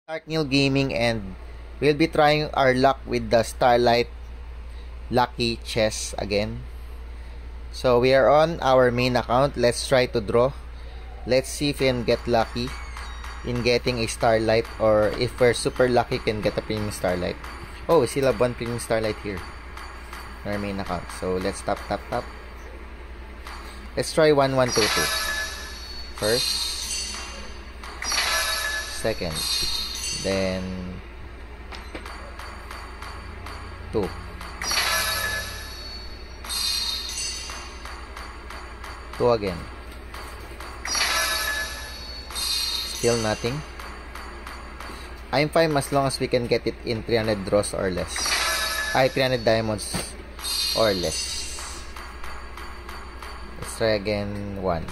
Start New Gaming, and we'll be trying our luck with the Starlight Lucky Chess again. So we are on our main account. Let's try to draw. Let's see if we can get lucky in getting a Starlight, or if we're super lucky can get a Premium Starlight. Oh, we still have one Premium Starlight here on our main account. So let's tap. Let's try 1122. First, second, then 2. Again. Still nothing. I'm fine as long as we can get it in 300 draws or less. 300 diamonds or less. Let's try again 1.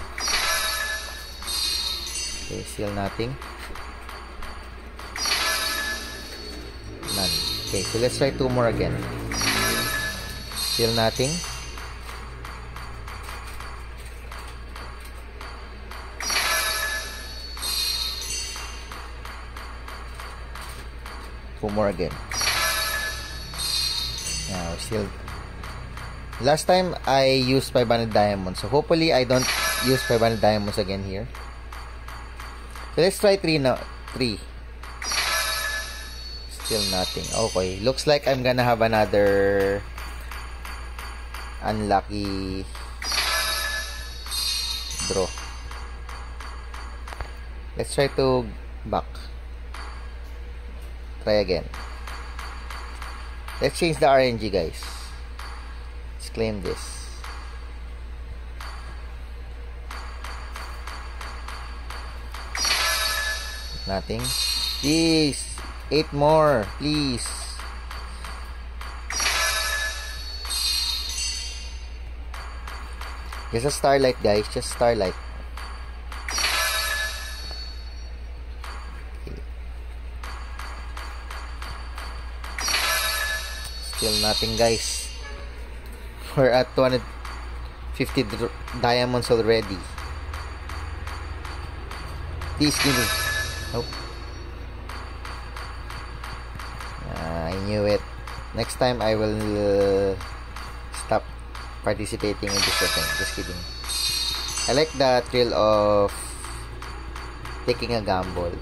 Okay, still nothing. None. Okay, so let's try 2 more again. Still nothing. More again. Now still. Last time I used 500 diamonds, so hopefully I don't use 500 diamonds again here. So let's try 3 now. 3. Still nothing. Okay, looks like I'm gonna have another unlucky draw. Let's try to back. Try again. Let's change the RNG, guys. Let's claim this. Nothing. Please, 8 more, please. Just a Starlight, guys. Just Starlight. Still nothing, guys. We're at 250 diamonds already. Please give me. Nope. I knew it. Next time I will stop participating in this event. Just kidding. I like the thrill of taking a gamble.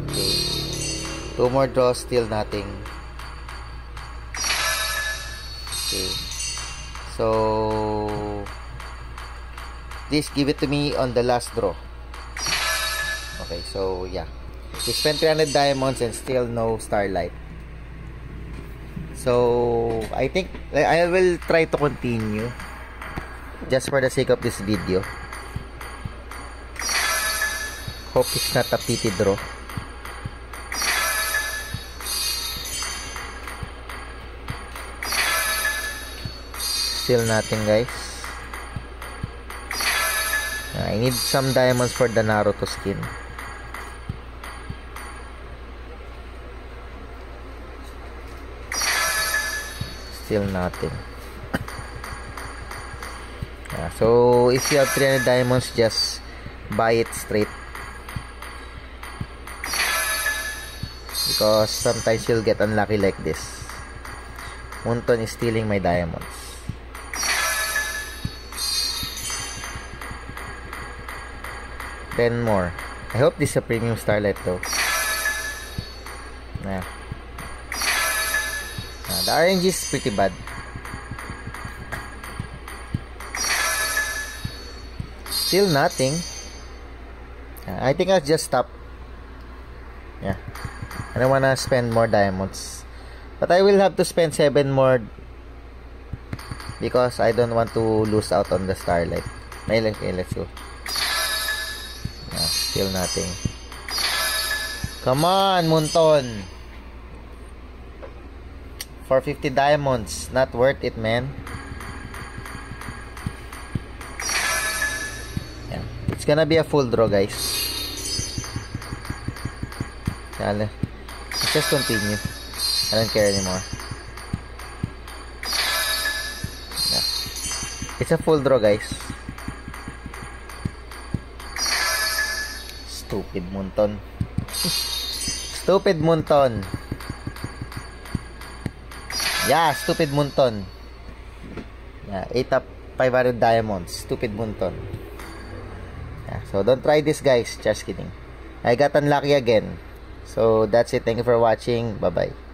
Okay. 2 more draws, still nothing. Okay, so please give it to me on the last draw. Okay, so yeah, we spent 300 diamonds and still no Starlight. So I think I will try to continue just for the sake of this video. Hope it's not a pity draw. Still nothing, guys. I need some diamonds for the Naruto skin. Still nothing. So if you have 300 diamonds, just buy it straight, because sometimes you'll get unlucky like this. Munton is stealing my diamonds. 10 more. I hope this is a Premium Starlight though. The RNG is pretty bad. Still nothing. I think I'll just stop. Yeah, I don't wanna spend more diamonds, but I will have to spend 7 more because I don't want to lose out on the Starlight. Okay, let's go. Still nothing. Come on, Munton. 450 diamonds. Not worth it, man. Yeah. It's gonna be a full draw, guys. Let's just continue. I don't care anymore. Yeah. It's a full draw, guys. Stupid Munton. Stupid Munton. Yeah, Stupid Munton. Yeah, 8 up 500 diamonds. Stupid Munton. Yeah, so don't try this, guys. Just kidding. I got unlucky again. So that's it. Thank you for watching. Bye-bye.